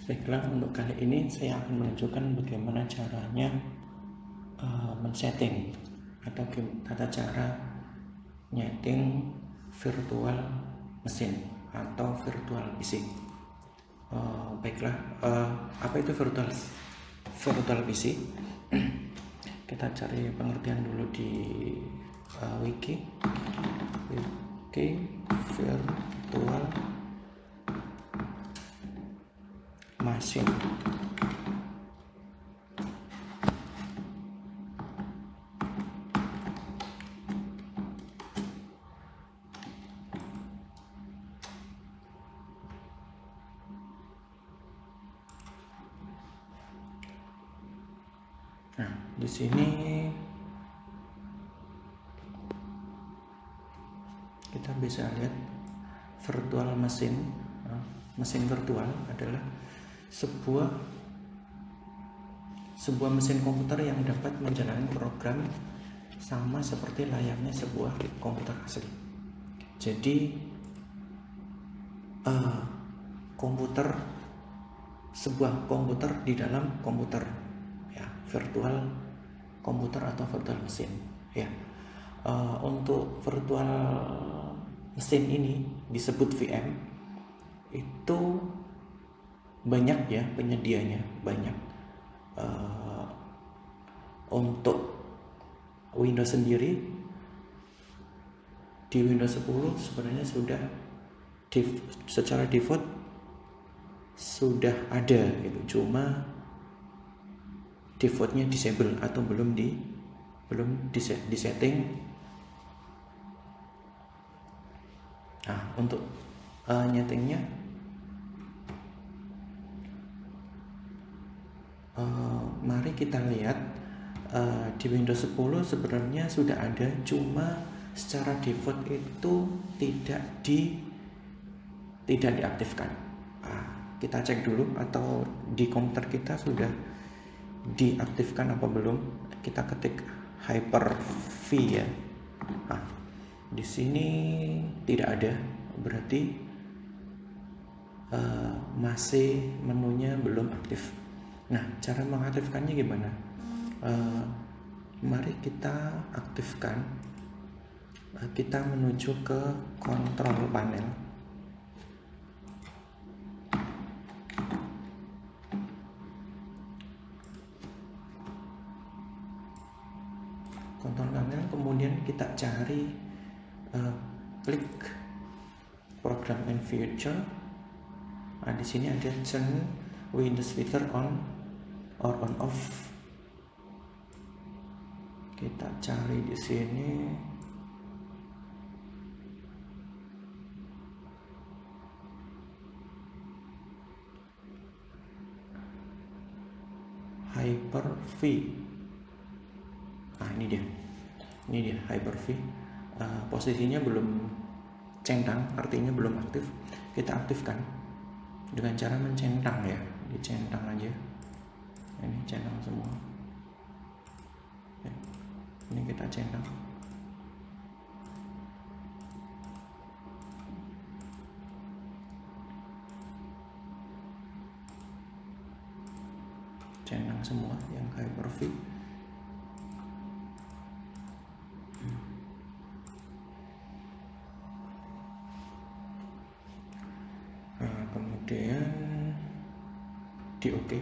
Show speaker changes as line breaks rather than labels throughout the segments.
Baiklah, untuk kali ini saya akan menunjukkan bagaimana caranya men-setting atau tata cara nyeting virtual mesin atau virtual PC. Baiklah, apa itu virtual PC? Kita cari pengertian dulu di wiki virtual machine. Nah, di sini kita bisa lihat virtual mesin. Mesin virtual adalah sebuah mesin komputer yang dapat menjalani program sama seperti layaknya sebuah komputer asli. Jadi sebuah komputer di dalam komputer, ya, virtual komputer atau virtual mesin, ya. Untuk virtual mesin ini disebut VM. Itu banyak ya penyedianya, banyak. Untuk Windows sendiri, di Windows 10 sebenarnya sudah secara default sudah ada gitu, cuma defaultnya disable atau belum disetting. Nah, untuk nyetingnya mari kita lihat. Di Windows 10 sebenarnya sudah ada, cuma secara default itu tidak diaktifkan. Kita cek dulu, atau di komputer kita sudah diaktifkan apa belum. Kita ketik Hyper-V ya. Di sini tidak ada, berarti masih menunya belum aktif. Nah, cara mengaktifkannya gimana? Mari kita aktifkan. Kita menuju ke kontrol panel. Kontrol panel, kemudian kita cari, klik program and feature. Di sini ada turn Windows feature on or on off. Kita cari di sini. Hyper-V. Ini dia Hyper-V. Posisinya belum centang, artinya belum aktif. Kita aktifkan dengan cara mencentang ya, dicentang aja. Ini centang semua ya. Ini kita centang. Centang semua yang Hyper-V. Kemudian di OK.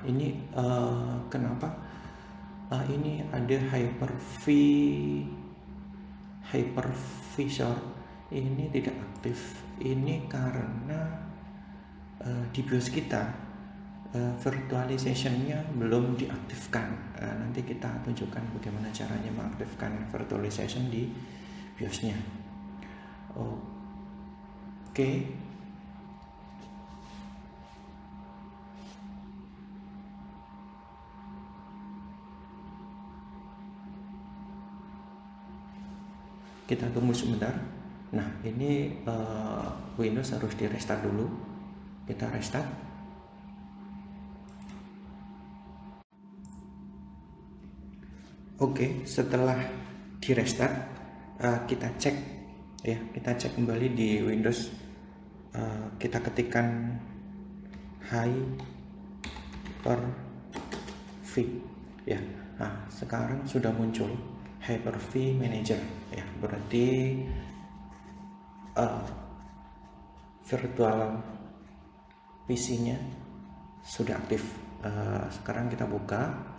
Ini kenapa ini ada Hypervisor ini tidak aktif? Ini karena di BIOS kita virtualization-nya belum diaktifkan. Nanti kita tunjukkan bagaimana caranya mengaktifkan virtualization di BIOS-nya. Oke. Kita tunggu sebentar. Nah, ini Windows harus di restart dulu. Kita restart. Oke, setelah di restart kita cek ya. Kita cek kembali di Windows, kita ketikkan Hyper-V ya. Nah, sekarang sudah muncul Hyper-V Manager ya, berarti virtual PC-nya sudah aktif. Sekarang kita buka.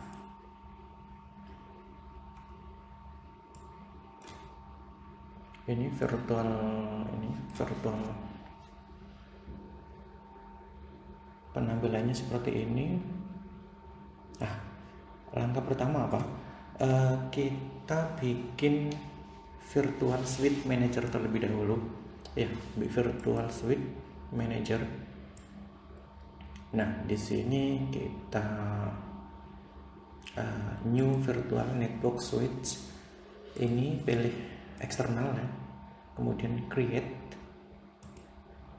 Ini virtual penampilannya seperti ini. Nah, langkah pertama apa? Kita bikin Virtual Suite Manager terlebih dahulu ya, Virtual Suite Manager. Nah, di sini kita New Virtual Network Switch, ini pilih eksternal ya, kemudian create.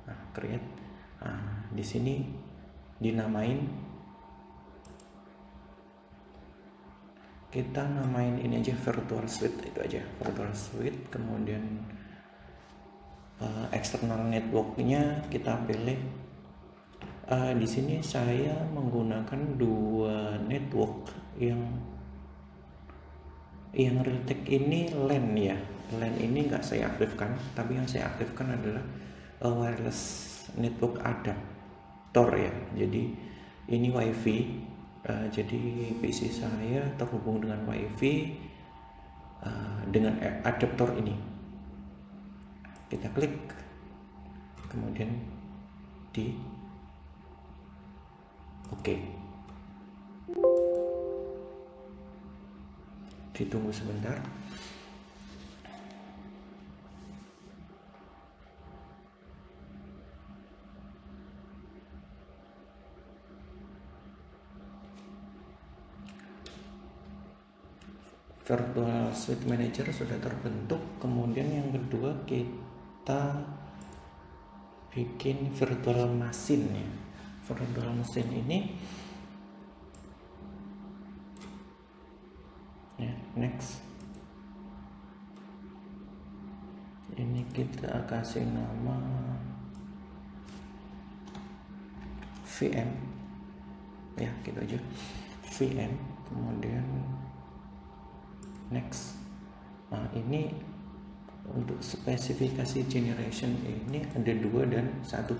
Nah, create. Nah, di sini dinamain, kita namain ini aja Virtual Suite, itu aja Virtual Suite. Kemudian external networknya kita pilih. Di sini saya menggunakan 2 network yang Realtek ini LAN ya. LAN ini nggak saya aktifkan, tapi yang saya aktifkan adalah wireless network adapter ya. Jadi ini WiFi, jadi PC saya terhubung dengan WiFi dengan adaptor ini. Kita klik, kemudian di oke. Ditunggu sebentar. Virtual Suite Manager sudah terbentuk. Kemudian yang kedua, kita bikin virtual machine ya. Virtual machine ini ya, next. Ini kita kasih nama VM ya, gitu aja, VM. Kemudian next. Nah, ini untuk spesifikasi generation ini ada 2 dan 1.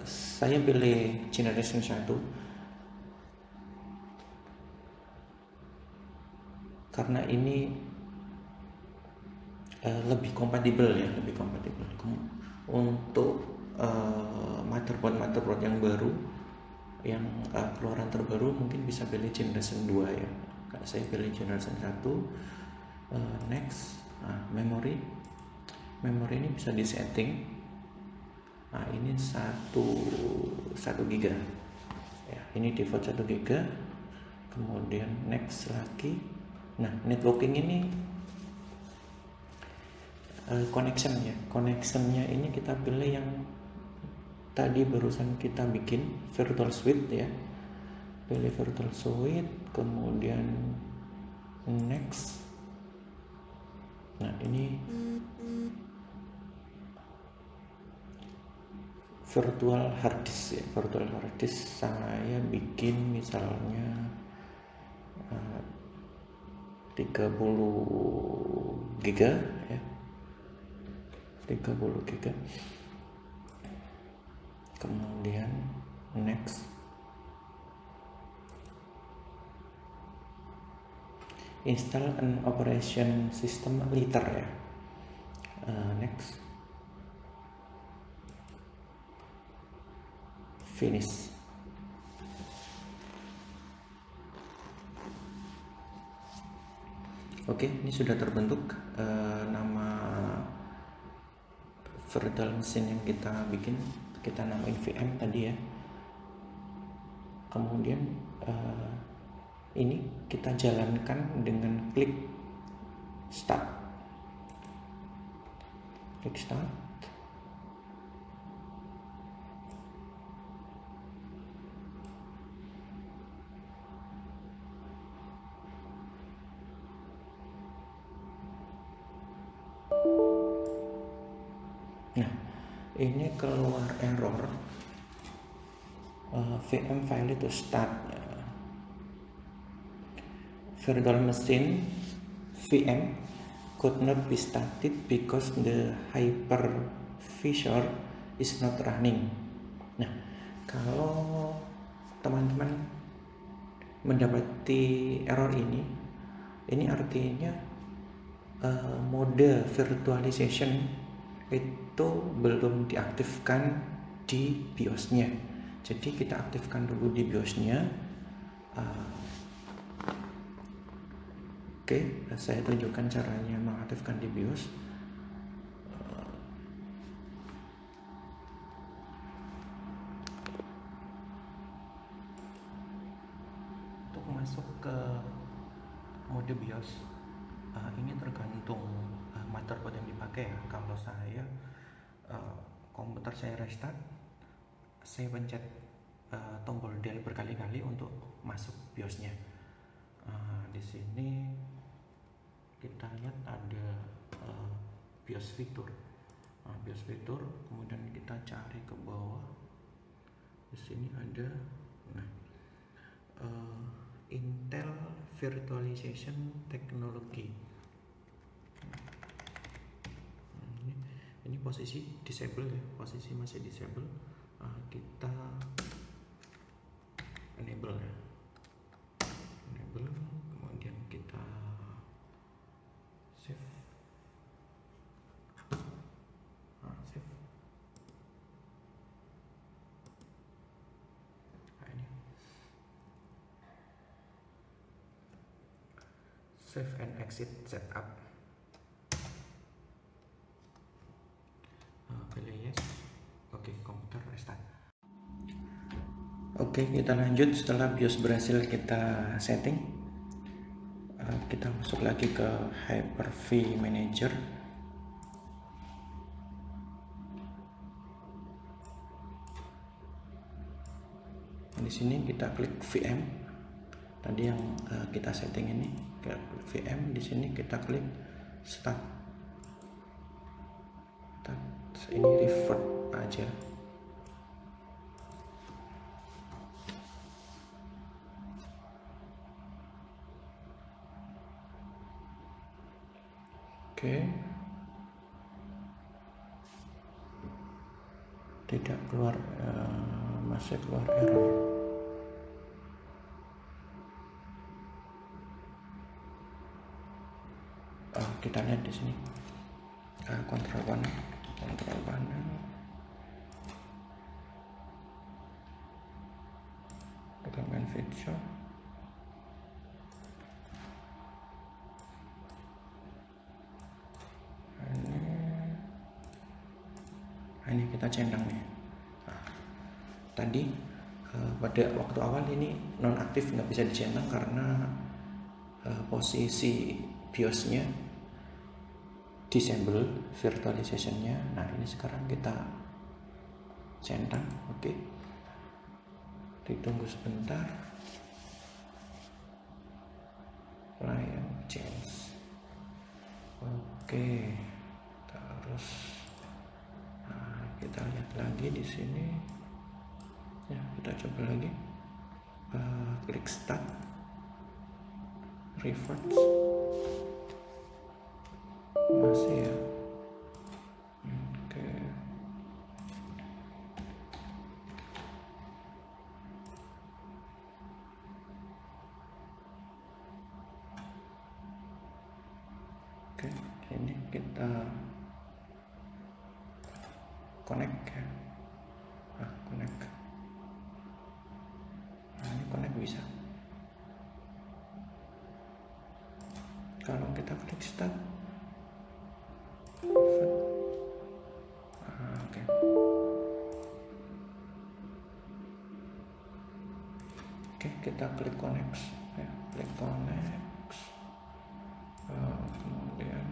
Saya pilih generation 1 karena ini lebih kompatibel ya, untuk motherboard yang baru, yang keluaran terbaru mungkin bisa pilih generation 2 ya. Saya pilih generation 1. Next. Nah, memory ini bisa disetting. Nah, ini 1 giga ya, ini default 1 giga. Kemudian next lagi. Nah, networking ini connectionnya ini kita pilih yang tadi barusan kita bikin, Virtual Suite ya. Pilih Virtual Suite, kemudian next. Nah, ini virtual hard disk ya. Virtual hard disk saya bikin misalnya 30 giga ya, 30 giga. Kemudian next. Install an operation system later ya. Next. Finish. Oke, ini sudah terbentuk nama virtual machine yang kita bikin. Kita namain VM tadi ya. Kemudian ini kita jalankan dengan klik start. Klik start. Nah, ini keluar error VM file to start. Virtual machine VM could not be started because the hypervisor is not running. Nah, kalau teman-teman mendapati error ini artinya mode virtualization itu belum diaktifkan di BIOS-nya. Jadi kita aktifkan dulu di BIOS-nya. Oke, saya tunjukkan caranya mengaktifkan di BIOS. Untuk masuk ke mode BIOS, ini tergantung motherboard yang dipakai ya. Kalau saya komputer saya restart, saya pencet tombol del berkali-kali untuk masuk BIOS-nya. Di sini kita lihat ada BIOS fitur. BIOS fitur, kemudian kita cari ke bawah. Di sini ada Intel Virtualization Technology. Ini posisi disable ya, posisi masih disable. Kita enable ya, enable, kemudian kita save. Save. Ini save and exit setup. Pilih yes. Oke, komputer restart. Oke, kita lanjut. Setelah BIOS berhasil kita setting, kita masuk lagi ke Hyper-V Manager. Di sini kita klik VM. Tadi yang kita setting ini, kita klik VM. Di sini kita klik Start. Ini revert aja. Oke. Tidak keluar, masih keluar error. Kita lihat di sini. Kontrol panel. Dokumen feature. Ini kita centang nih. Tadi pada waktu awal ini nonaktif, nggak bisa dicentang karena posisi BIOS-nya disable virtualization-nya. Nah, ini sekarang kita centang. Oke. Ditunggu sebentar. Client change. Oke. Terus kita lihat lagi di sini. Ya, kita coba lagi. Klik start. Revert. Masih ya. Oke. Oke, ini kita connect ya. Connect. Ini connect bisa. Kalau kita klik start, oke. Oke, kita klik connect ya, klik connect. Kemudian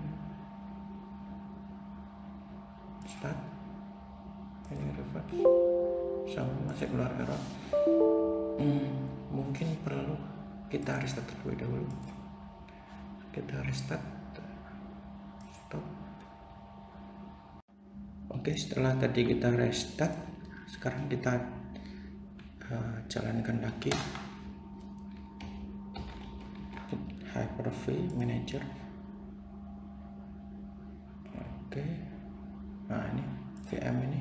start. Ini revert. Masih keluar error. Mungkin perlu kita restart terlebih dahulu. Kita restart. Stop. Oke, setelah tadi kita restart, sekarang kita jalankan lagi Hyper-V Manager. Oke, nah ini VM ini,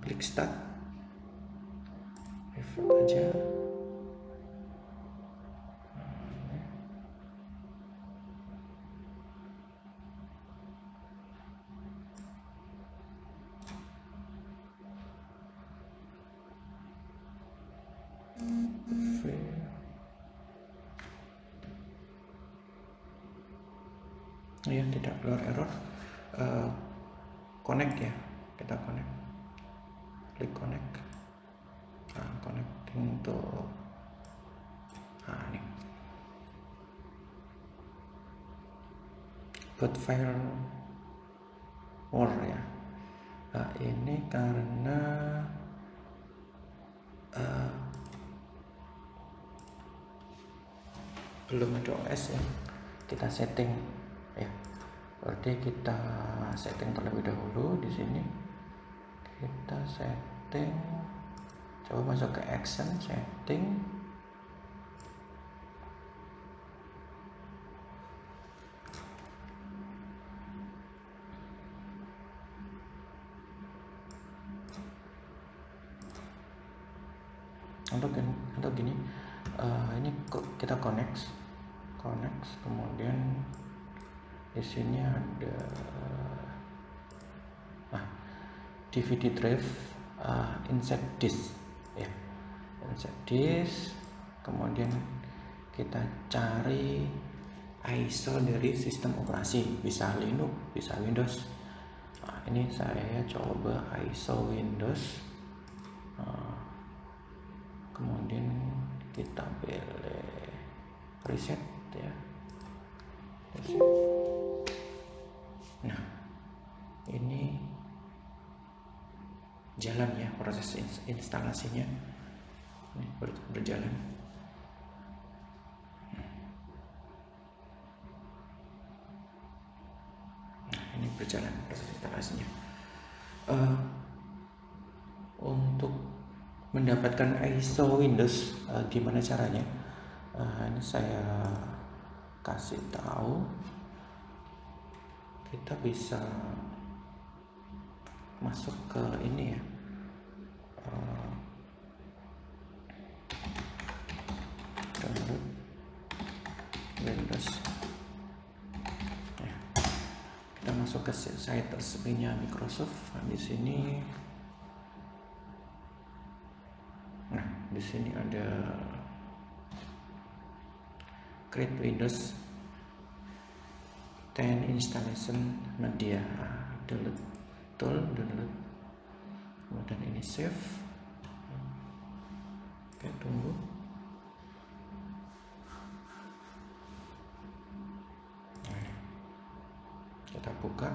klik start, revert aja. Ya, tidak keluar error. Connect ya, kita connect, klik connect. Nah, connecting untuk ini buat file war ya. Nah, ini karena belum ada OS ya, kita setting ya. Berarti kita setting terlebih dahulu. Di sini kita setting, coba masuk ke action, setting, untuk gini, ini kita connect, kemudian di sini ada DVD drive, insert disk ya, insert disk. Kemudian kita cari ISO dari sistem operasi, bisa Linux, bisa Windows. Nah, ini saya coba ISO Windows. Kemudian kita pilih preset ya, preset. Nah, ini jalan ya proses instalasinya, ini berjalan. Nah, ini berjalan proses instalasinya. Untuk mendapatkan ISO Windows, gimana caranya? Ini saya kasih tahu. Kita bisa masuk ke ini ya, download Windows ya. Kita masuk ke site resminya Microsoft. Nah, di sini, di sini ada Create Windows 10 Installation Media, download, kemudian ini save. Oke, tunggu. Kita buka.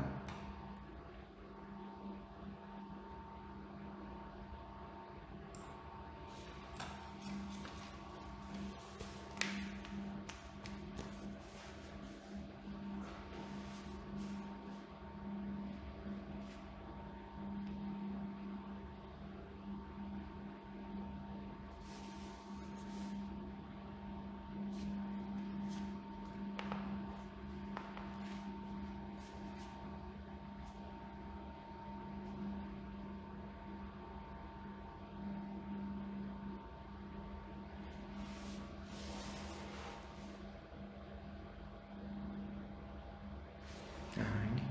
Nah, ini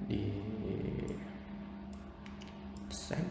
di save.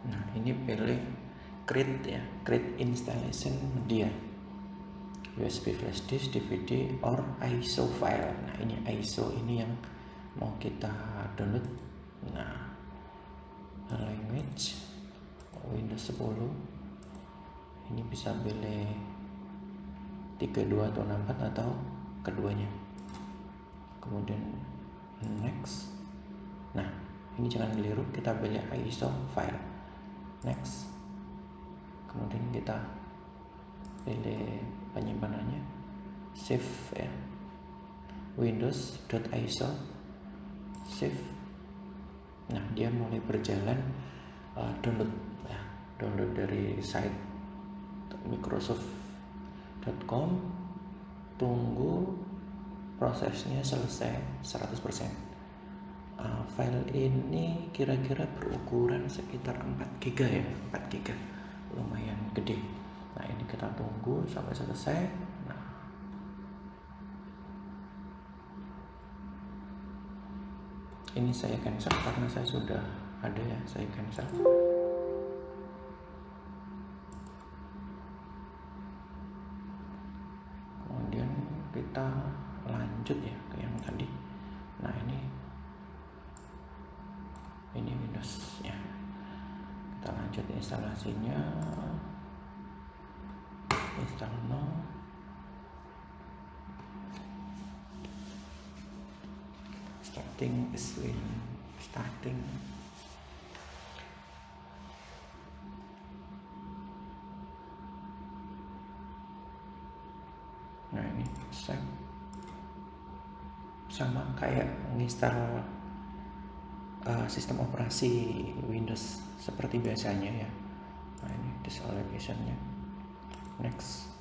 Nah, ini pilih create ya, create installation media, USB flash disk, DVD, or ISO file. Nah ini ISO ini yang mau kita download. Nah language Windows 10 ini bisa pilih 32 atau 64 atau keduanya. Kemudian next. Nah ini jangan keliru, kita pilih ISO file, next. Kemudian kita pilih penyimpanannya, save ya, windows.iso, save. Nah dia mulai berjalan download ya, download dari site microsoft.com. Tunggu prosesnya selesai 100%. File ini kira-kira berukuran sekitar 4 GB ya, 4 GB, lumayan gede. Nah ini kita tunggu sampai selesai. Nah ini saya cancel karena saya sudah ada ya, saya cancel. Kemudian kita lanjut ya ke yang tadi. Nah ini Windows ya, kita lanjut instalasinya, install now. Starting is starting. Nah ini save, sama kayak menginstal sistem operasi Windows seperti biasanya ya. Nah ini disk allocation-nya, next.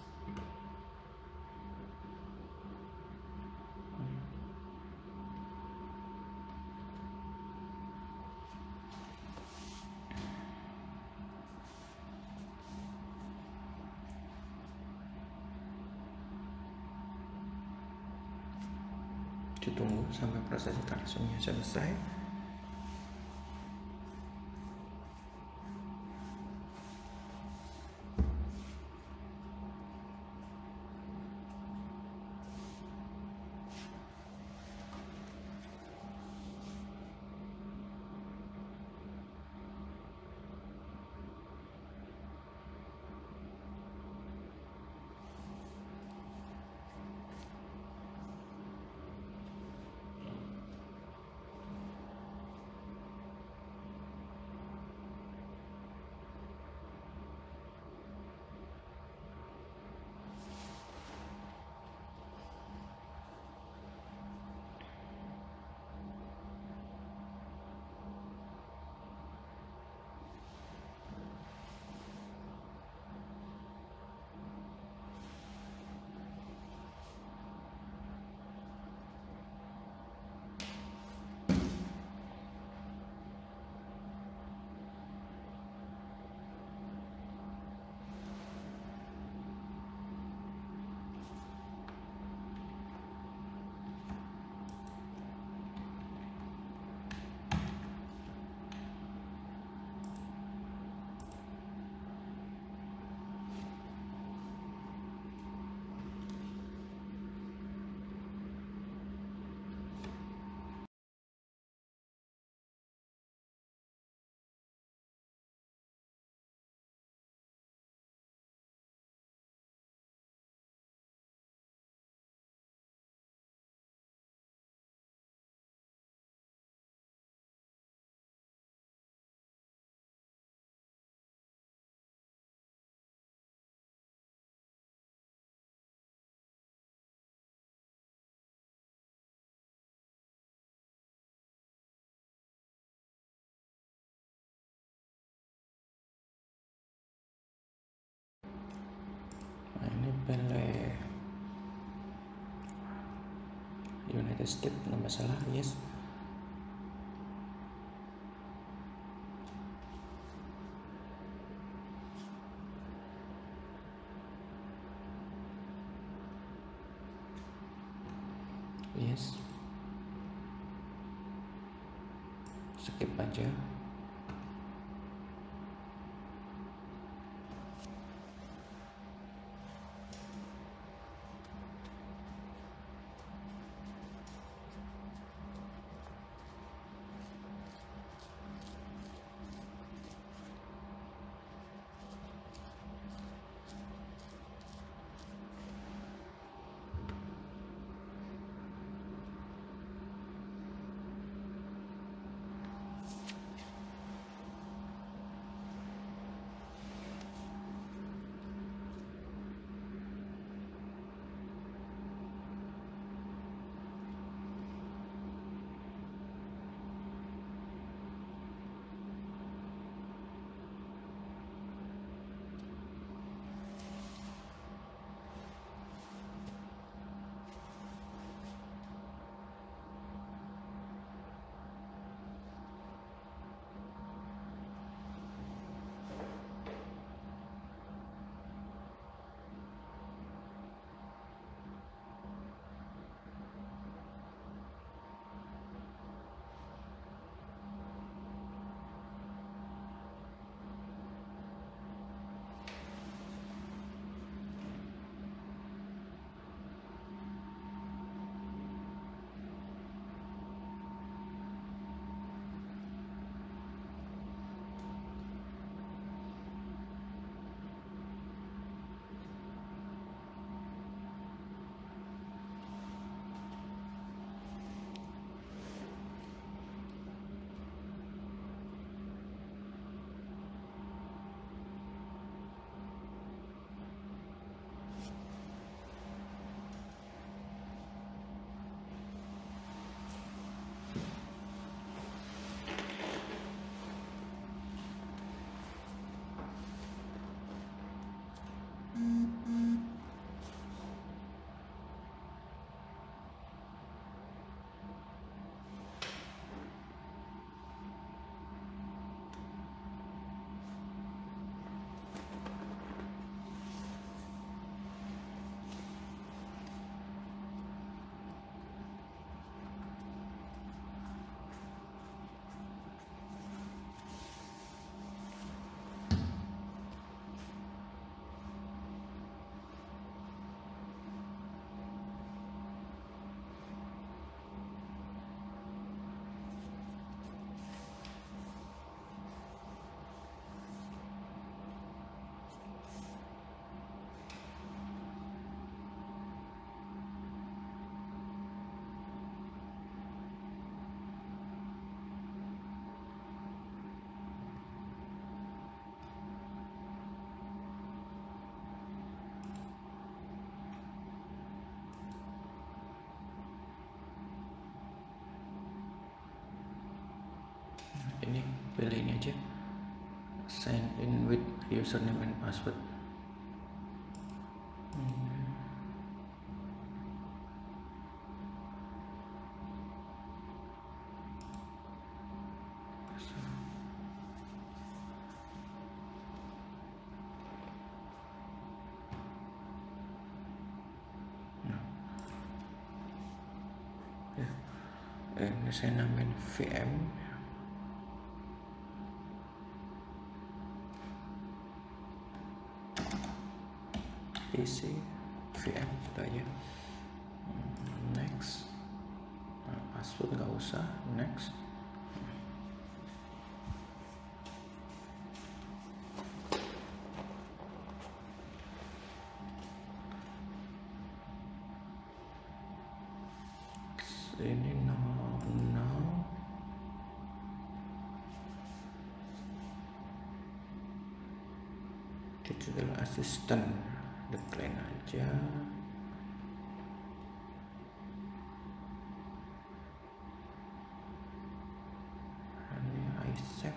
Ditunggu sampai proses instalasinya selesai. Nah ini pilih United States, nggak masalah, yes. Yes, skip aja. aja, sign in with username and password. Ini saya namain VM. PC VM gitu aja. Next. Nah, password nggak usah. Next. Ini no digital assistant, decline aja. Ini Isaac.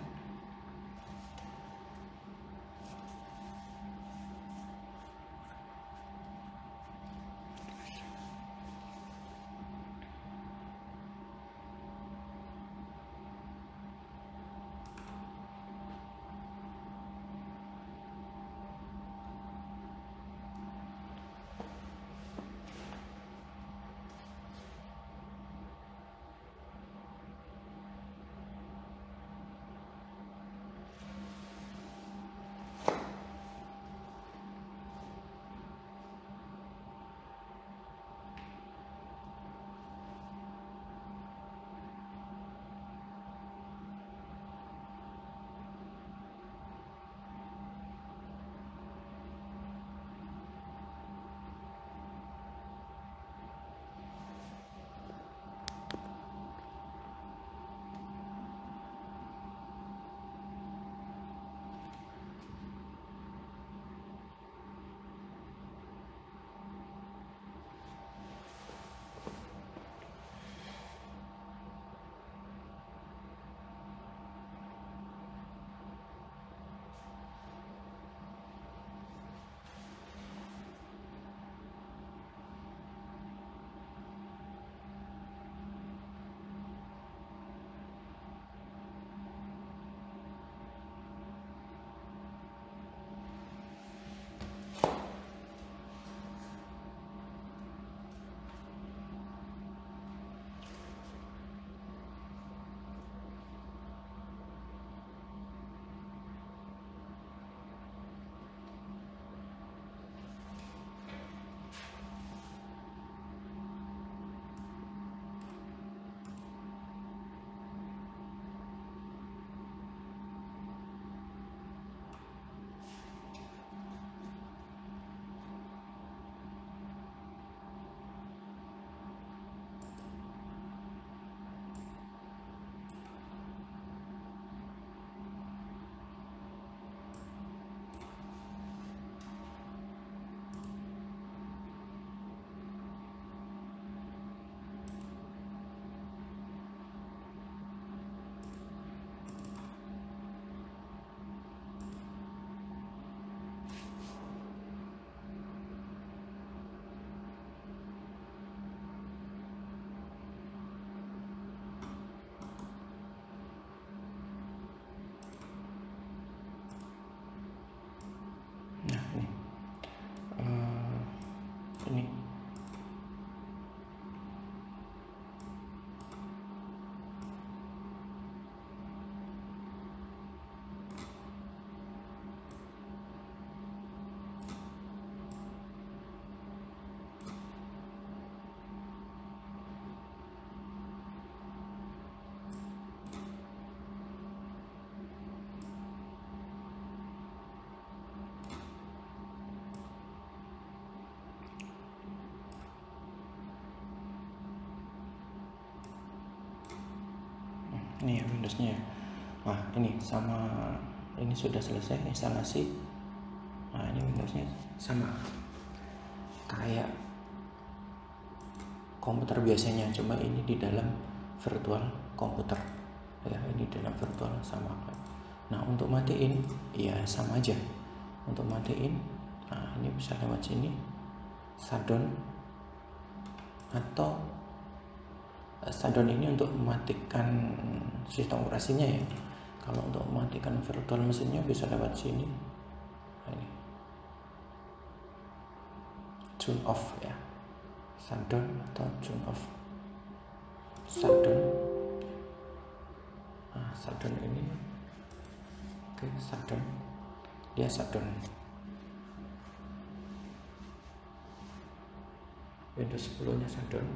Ini ya Windowsnya ya. Nah ini sama, ini sudah selesai instalasi. Nah ini Windowsnya sama kayak komputer biasanya, cuma ini di dalam virtual komputer ya, ini dalam virtual sama Nah, untuk matiin ya sama aja. Untuk matiin, nah ini bisa lewat sini, shutdown, atau shutdown ini untuk mematikan sistem operasinya ya. Kalau untuk mematikan virtual mesinnya bisa lewat sini. Nah, ini turn off ya, shutdown atau turn off. Shutdown, nah shutdown ini, oke, shutdown, dia shutdown. Windows 10 nya shutdown.